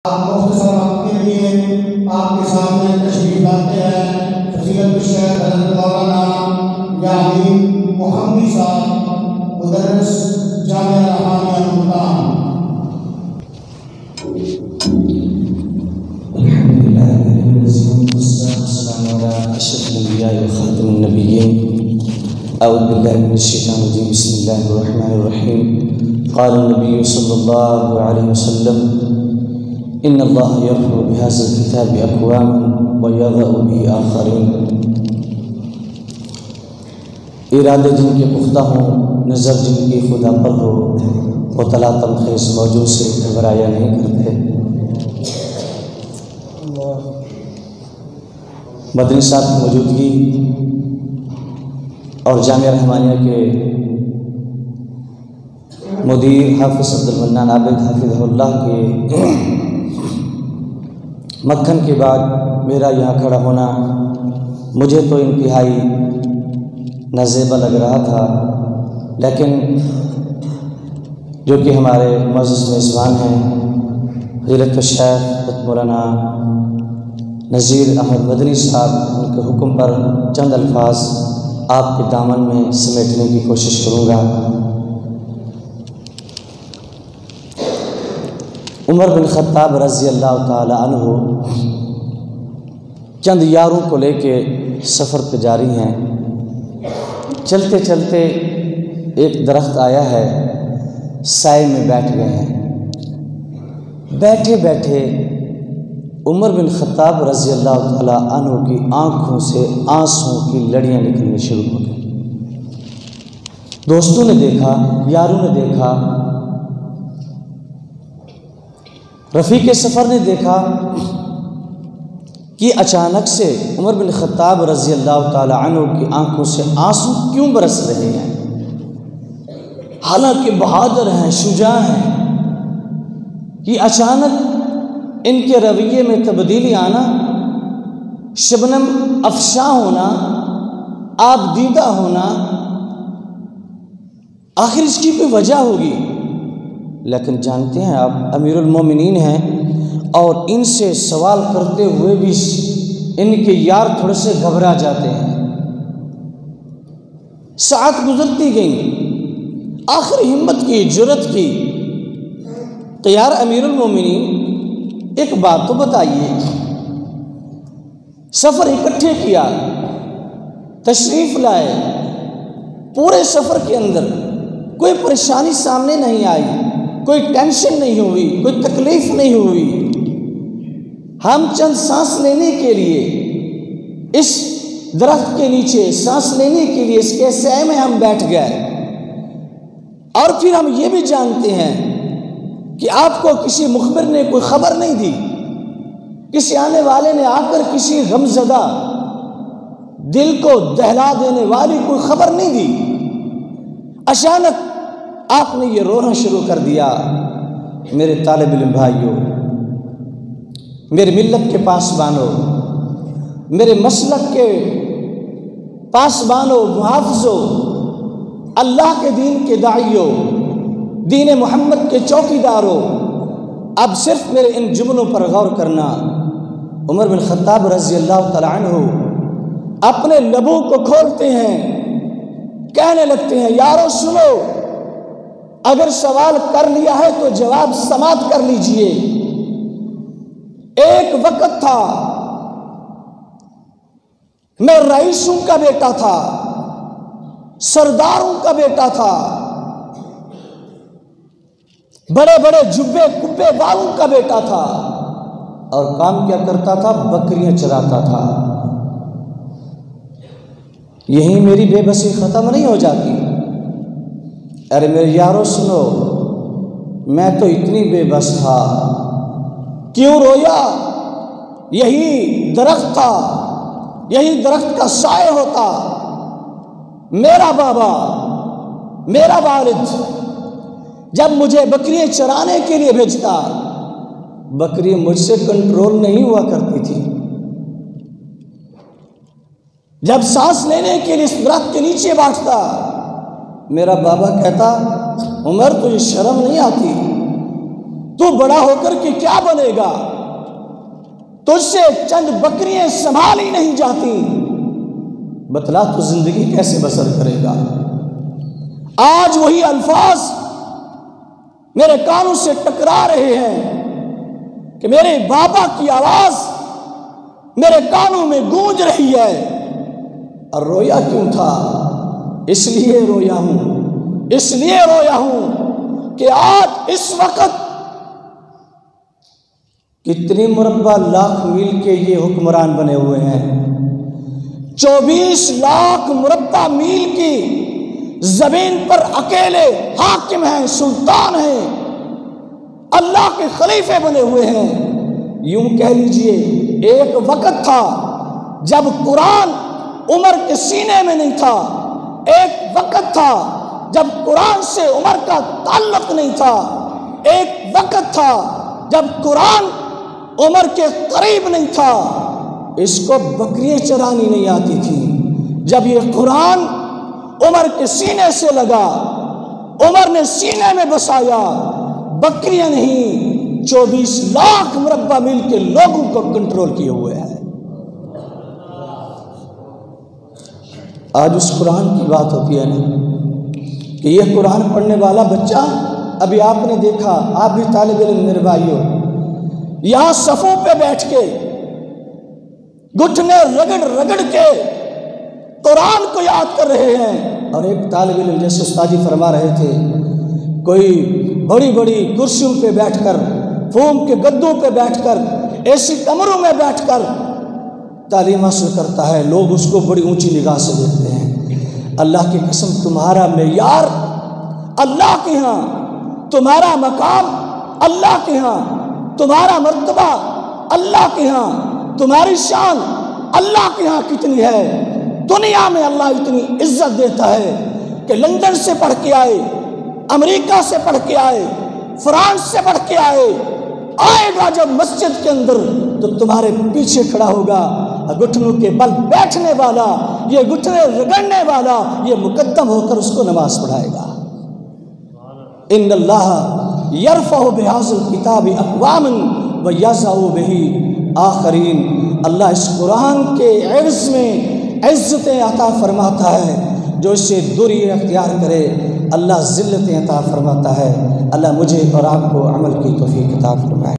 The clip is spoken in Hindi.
आप मुख्तसर वक्त के लिए आपके सामने तशरीफ लाते हैं फजीलत शेख हज़रत मौलाना यानी मोहम्मदी साहब मुदर्रिस जामिया रहानिया मुल्तान। क़ाल नबी सल्लल्लाहु अलैहि वसल्लम इन्नल्लाह यरफ़उ बिहाज़िल किताबि अक़वामन व यज़अउ बिही आख़रीन। इरादे जिनके पुख्ता हों, नज़र जिनकी खुदा पर हो, वो तला तमख़ीस मौजूद से घबराया नहीं करते। मदनी साहब की मौजूदगी और जामिया रहमानिया के मुदीर हाफिज़ अब्दुल मन्नान आबिद हाफिज़हुल्लाह के मक्खन के बाद मेरा यहाँ खड़ा होना मुझे तो इंतहाई नाज़ेबा लग रहा था, लेकिन जो कि हमारे मुअज़्ज़ज़ मेज़बान हैं फ़ज़ीलत शेख मौलाना नज़ीर अहमद मदनी साहब, उनके हुक्म पर चंद अल्फाज आपके दामन में समेटने की कोशिश करूँगा। उमर बिन ख़त्ताब रज़ी अल्लाह ताला अन्हु चंद यारों को लेके सफ़र पे जारी हैं। चलते चलते एक दरख्त आया है, साए में बैठ गए हैं। बैठे बैठे उमर बिन ख़त्ताब रज़ी अल्लाह ताला अन्हु की आँखों से आंसुओं की लड़ियाँ निकलनी शुरू हो गई। दोस्तों ने देखा, यारों ने देखा, रफ़ीक़ सफ़र ने देखा कि अचानक से उमर बिन ख़त्ताब रज़ी अल्लाह ताला अन्हु की आंखों से आंसू क्यों बरस रहे हैं। हालांकि बहादुर हैं, शुजा हैं, कि अचानक इनके रवैये में तब्दीली आना, शबनम अफ़शा होना, आबदीदा होना, आखिर इसकी कोई वजह होगी। लेकिन जानते हैं आप, अमीरुल मोमिनीन हैं और इनसे सवाल करते हुए भी इनके यार थोड़े से घबरा जाते हैं। साथ गुजरती गई, आखिर हिम्मत की, जुर्रत की, तो यार अमीरुल मोमिनीन एक बात तो बताइए, सफ़र इकट्ठे किया, तशरीफ़ लाए, पूरे सफ़र के अंदर कोई परेशानी सामने नहीं आई, कोई टेंशन नहीं हुई, कोई तकलीफ़ नहीं हुई। हम चंद सांस लेने के लिए इस दरख्त के नीचे, सांस लेने के लिए इसके साए में हम बैठ गए। और फिर हम ये भी जानते हैं कि आपको किसी मुखबिर ने कोई ख़बर नहीं दी, किसी आने वाले ने आकर किसी गमज़दा दिल को दहला देने वाली कोई ख़बर नहीं दी। अचानक आपने ये रोना शुरू कर दिया। मेरे तालिब इल्म भाइयों, मेरे मिल्लत के पासबानों, मेरे मसलक के पासबानों, मुहाफ़िज़ों, अल्लाह के दीन के दाइयों, दीन मोहम्मद के चौकीदारों, अब सिर्फ मेरे इन जुमलों पर गौर करना। उमर बिन ख़त्ताब रज़ी अल्लाह तआला अन्हु अपने लबों को खोलते हैं, कहने लगते हैं, यारों सुनो, अगर सवाल कर लिया है तो जवाब समाप्त कर लीजिए। एक वक्त था, मैं रईसों का बेटा था, सरदारों का बेटा था, बड़े बड़े जुब्बे कुब्बे वालों का बेटा था, और काम क्या करता था? बकरियां चराता था। यही मेरी बेबसी खत्म नहीं हो जाती? अरे मेरे यारों सुनो, मैं तो इतनी बेबस था, क्यों रोया? यही दरख्त था, यही दरख्त का साए होता। मेरा बाबा, मेरा वालिद जब मुझे बकरियां चराने के लिए भेजता, बकरी मुझसे कंट्रोल नहीं हुआ करती थी। जब सांस लेने के लिए इस दरख्त के नीचे बैठता, मेरा बाबा कहता, उमर तुझे शर्म नहीं आती? तू बड़ा होकर के क्या बनेगा, तुझसे चंद बकरियां संभाल ही नहीं जाती, बतला तू जिंदगी कैसे बसर करेगा। आज वही अल्फाज मेरे कानों से टकरा रहे हैं कि मेरे बाबा की आवाज मेरे कानों में गूंज रही है। और रोया क्यों था? इसलिए रोया हूं, इसलिए रोया हूं कि आज इस वक्त कितने मुरब्बा लाख मील के ये हुक्मरान बने हुए हैं। 24 लाख मुरब्बा मील की जमीन पर अकेले हाकिम हैं, सुल्तान हैं, अल्लाह के खलीफे बने हुए हैं। यूं कह लीजिए एक वक्त था जब कुरान उमर के सीने में नहीं था, एक वक्त था जब कुरान से उमर का ताल्लुक नहीं था, एक वक्त था जब कुरान उमर के करीब नहीं था, इसको बकरियां चरानी नहीं आती थी। जब ये कुरान उमर के सीने से लगा, उमर ने सीने में बसाया, बकरियां नहीं 24 लाख मुरब्बा मील के लोगों को कंट्रोल किए हुए हैं। आज उस कुरान की बात होती है ना कि यह कुरान पढ़ने वाला बच्चा, अभी आपने देखा, आप भी तालिब इल्म मेरे भाइयों, यहां सफों पे बैठ के घुटने रगड़ रगड़ के कुरान को याद कर रहे हैं। और एक तालिब इल्म, जैसे उस्ताद जी फरमा रहे थे, कोई बड़ी बड़ी कुर्सियों पे बैठकर, फोम के गद्दों पे बैठकर, ऐसी कमरों में बैठकर तालीम हासिल करता है, लोग उसको बड़ी ऊंची निगाह से देखते हैं। अल्लाह की कसम, तुम्हारा मेयार अल्लाह के यहाँ, तुम्हारा मकाम अल्लाह के यहाँ, तुम्हारा मर्तबा अल्लाह के यहाँ, तुम्हारी शान अल्लाह के यहाँ कितनी है। दुनिया में अल्लाह इतनी इज्जत देता है कि लंदन से पढ़ के आए, अमेरिका से पढ़ के आए, फ्रांस से पढ़ के आए, आएगा जब मस्जिद के अंदर तो तुम्हारे पीछे खड़ा होगा, घुटनों के बल बैठने वाला, ये घुटने रगड़ने वाला, ये मुकद्दम होकर उसको नमाज पढ़ाएगा। इन्नल्लाह यरफ़उ बिहाज़िल किताबि अक़वामन व यज़अउ बिही आख़रीन। अल्लाह इस कुरान के इज़्ज़ में इज़्ज़तें अता फरमाता है, जो इससे दूरी अख्तियार करे अल्लाह ज़िल्लतें अता फरमाता है। अल्लाह मुझे और आपको अमल की तौफ़ीक़ अता फरमाए।